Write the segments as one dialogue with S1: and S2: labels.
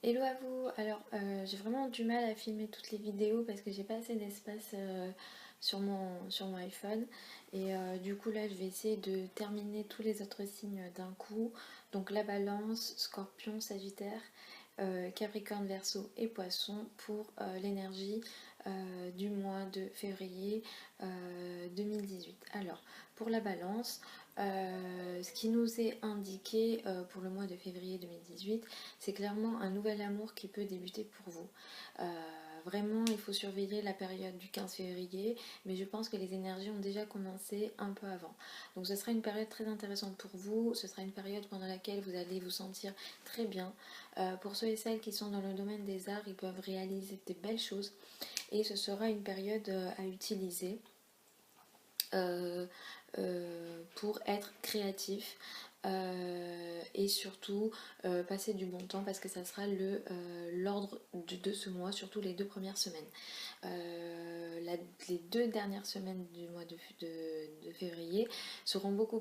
S1: Hello à vous. Alors, j'ai vraiment du mal à filmer toutes les vidéos parce que j'ai pas assez d'espace sur mon iPhone. Et du coup, là, je vais essayer de terminer tous les autres signes d'un coup. Donc, la Balance, Scorpion, Sagittaire, Capricorne, Verseau et Poisson pour l'énergie du mois de février 2018. Alors, pour la Balance, ce qui nous est indiqué pour le mois de février 2018, c'est clairement un nouvel amour qui peut débuter pour vous. Vraiment, il faut surveiller la période du 15 février, mais je pense que les énergies ont déjà commencé un peu avant. Donc ce sera une période très intéressante pour vous, ce sera une période pendant laquelle vous allez vous sentir très bien. Pour ceux et celles qui sont dans le domaine des arts, ils peuvent réaliser des belles choses et ce sera une période à utiliser euh, pour être créatif et surtout passer du bon temps parce que ça sera l'ordre de ce mois, surtout les 2 premières semaines. Les 2 dernières semaines du mois de février seront beaucoup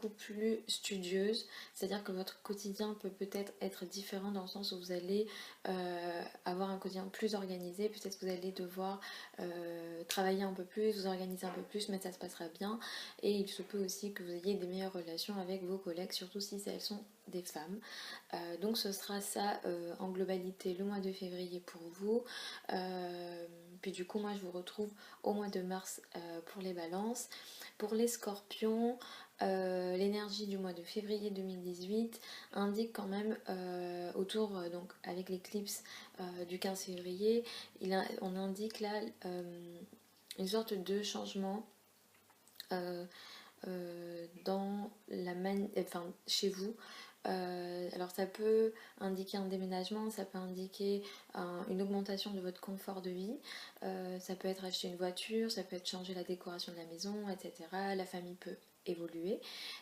S1: plus studieuses, c'est-à-dire que votre quotidien peut peut-être être différent dans le sens où vous allez avoir un quotidien plus organisé, peut-être que vous allez devoir travailler un peu plus, vous organiser un peu plus, mais ça se passera bien. Et il se peut aussi que vous ayez des meilleures relations avec vos collègues, surtout si elles sont des femmes. Donc ce sera ça en globalité le mois de février pour vous. Puis du coup moi je vous retrouve au mois de mars pour les balances. Pour les scorpions, l'énergie du mois de février 2018 indique quand même donc avec l'éclipse du 15 février, on indique là une sorte de changement dans chez vous. Alors ça peut indiquer un déménagement, ça peut indiquer une augmentation de votre confort de vie, ça peut être acheter une voiture, ça peut être changer la décoration de la maison, etc. La famille peut évoluer.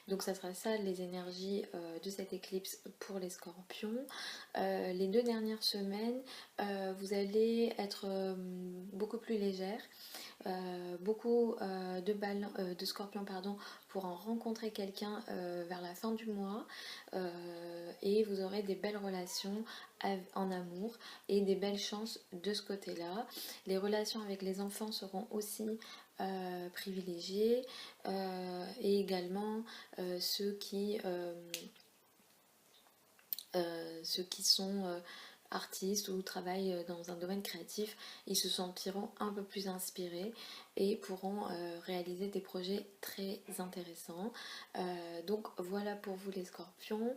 S1: Donc ça sera ça les énergies de cette éclipse pour les scorpions. Les 2 dernières semaines, vous allez être beaucoup plus légère. Beaucoup de scorpions pourront rencontrer quelqu'un vers la fin du mois et vous aurez des belles relations en amour et des belles chances de ce côté-là. Les relations avec les enfants seront aussi privilégiées et également ceux qui sont artistes ou travaillent dans un domaine créatif, ils se sentiront un peu plus inspirés et pourront réaliser des projets très intéressants. Donc voilà pour vous les scorpions.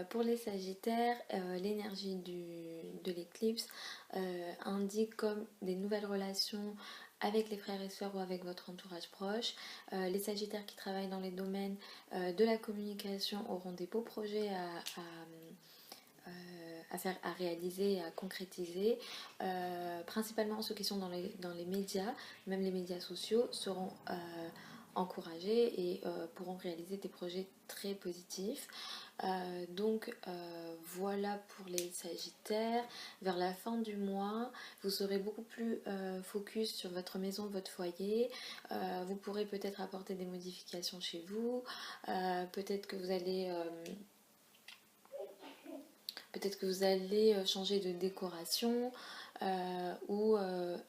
S1: Pour les sagittaires, l'énergie de l'éclipse indique comme des nouvelles relations avec les frères et sœurs ou avec votre entourage proche. Les sagittaires qui travaillent dans les domaines de la communication auront des beaux projets à réaliser et à concrétiser. Principalement ceux qui sont dans les médias, même les médias sociaux, seront encouragés et pourront réaliser des projets très positifs. Voilà pour les sagittaires. Vers la fin du mois, vous serez beaucoup plus focus sur votre maison, votre foyer. Vous pourrez peut-être apporter des modifications chez vous. Peut-être que vous allez changer de décoration ou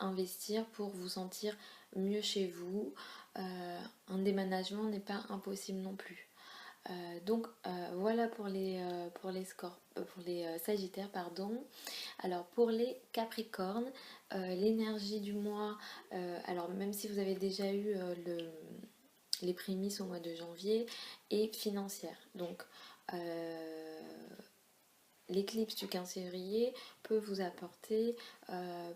S1: investir pour vous sentir mieux chez vous. Un déménagement n'est pas impossible non plus. Voilà pour les sagittaires, pardon. Alors pour les capricornes, l'énergie du mois, alors même si vous avez déjà eu les prémices au mois de janvier, est financière. Donc l'éclipse du 15 février peut vous apporter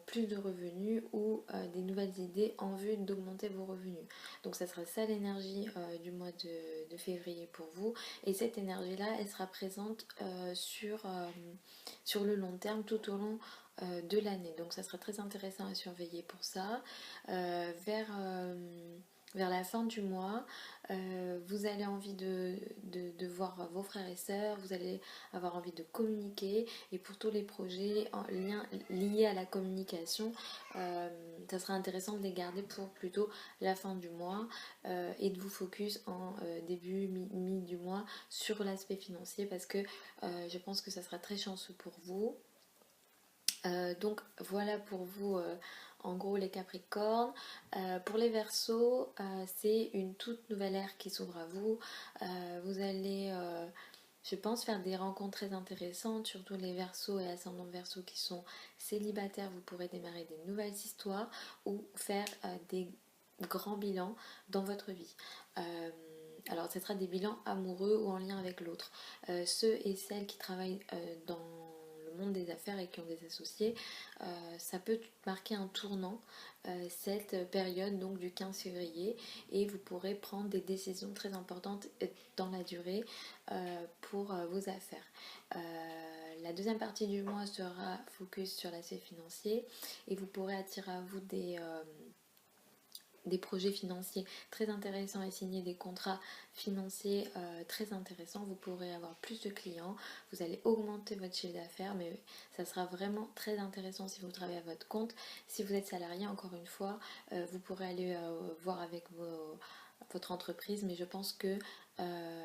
S1: plus de revenus ou des nouvelles idées en vue d'augmenter vos revenus. Donc ça sera ça l'énergie du mois de février pour vous. Et cette énergie-là, elle sera présente sur le long terme tout au long de l'année. Donc ça sera très intéressant à surveiller pour ça. Vers vers la fin du mois, vous allez envie de voir vos frères et sœurs, vous allez avoir envie de communiquer, et pour tous les projets en lien, liés à la communication, ça sera intéressant de les garder pour plutôt la fin du mois, et de vous focus en début, mi du mois sur l'aspect financier, parce que je pense que ça sera très chanceux pour vous. Donc voilà pour vous, en gros, les Capricornes. Pour les Verseaux, c'est une toute nouvelle ère qui s'ouvre à vous. Vous allez, je pense, faire des rencontres très intéressantes, surtout les Verseaux et ascendants Verseaux qui sont célibataires. Vous pourrez démarrer des nouvelles histoires ou faire des grands bilans dans votre vie. Alors, ce sera des bilans amoureux ou en lien avec l'autre. Ceux et celles qui travaillent dans le monde des affaires et qui ont des associés, ça peut marquer un tournant, cette période donc du 15 février, et vous pourrez prendre des décisions très importantes dans la durée pour vos affaires. La deuxième partie du mois sera focus sur l'aspect financier, et vous pourrez attirer à vous des projets financiers très intéressants et signer des contrats financiers très intéressants. Vous pourrez avoir plus de clients, vous allez augmenter votre chiffre d'affaires, mais ça sera vraiment très intéressant si vous travaillez à votre compte. Si vous êtes salarié, encore une fois, vous pourrez aller voir avec votre entreprise, mais je pense que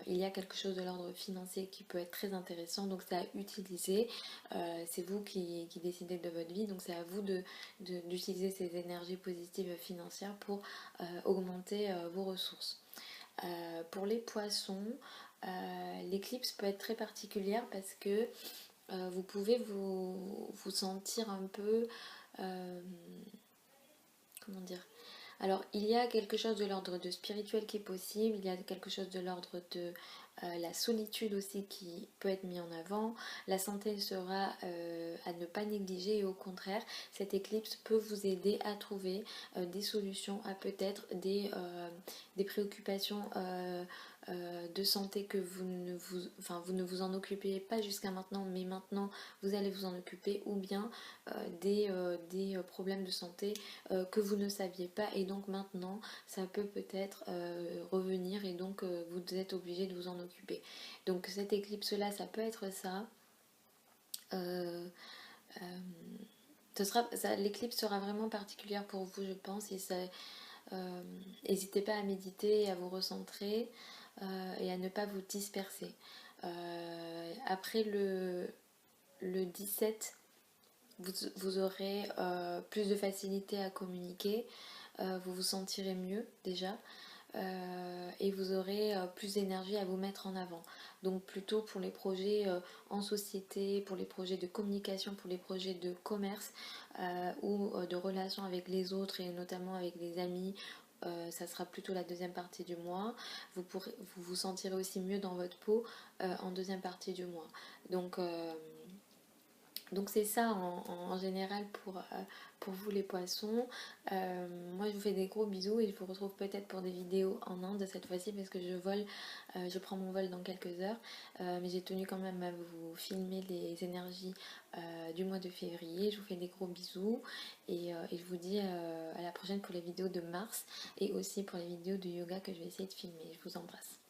S1: il y a quelque chose de l'ordre financier qui peut être très intéressant, donc c'est à utiliser. C'est vous qui décidez de votre vie, donc c'est à vous d'utiliser ces énergies positives financières pour augmenter vos ressources. Pour les poissons, l'éclipse peut être très particulière parce que vous pouvez vous sentir un peu, comment dire, alors, il y a quelque chose de l'ordre de spirituel qui est possible, il y a quelque chose de l'ordre de la solitude aussi qui peut être mis en avant. La santé sera à ne pas négliger, et au contraire, cette éclipse peut vous aider à trouver des solutions à peut-être des préoccupations de santé que vous ne vous en occupez pas jusqu'à maintenant, mais maintenant vous allez vous en occuper, ou bien des problèmes de santé que vous ne saviez pas, et donc maintenant ça peut peut-être revenir, et donc vous êtes obligé de vous en occuper. Donc cette éclipse là, ça peut être ça. L'éclipse sera vraiment particulière pour vous, je pense, et ça, n'hésitez pas à méditer, à vous recentrer et à ne pas vous disperser. Après le 17, vous aurez plus de facilité à communiquer, vous vous sentirez mieux déjà, et vous aurez plus d'énergie à vous mettre en avant. Donc plutôt pour les projets en société, pour les projets de communication, pour les projets de commerce ou de relations avec les autres, et notamment avec les amis. Ça sera plutôt la deuxième partie du mois. Vous vous sentirez aussi mieux dans votre peau en deuxième partie du mois. Donc c'est ça en général pour vous les poissons. Moi je vous fais des gros bisous, et je vous retrouve peut-être pour des vidéos en Inde cette fois-ci, parce que je prends mon vol dans quelques heures. Mais j'ai tenu quand même à vous filmer les énergies du mois de février. Je vous fais des gros bisous, et je vous dis à la prochaine pour les vidéos de mars, et aussi pour les vidéos de yoga que je vais essayer de filmer. Je vous embrasse.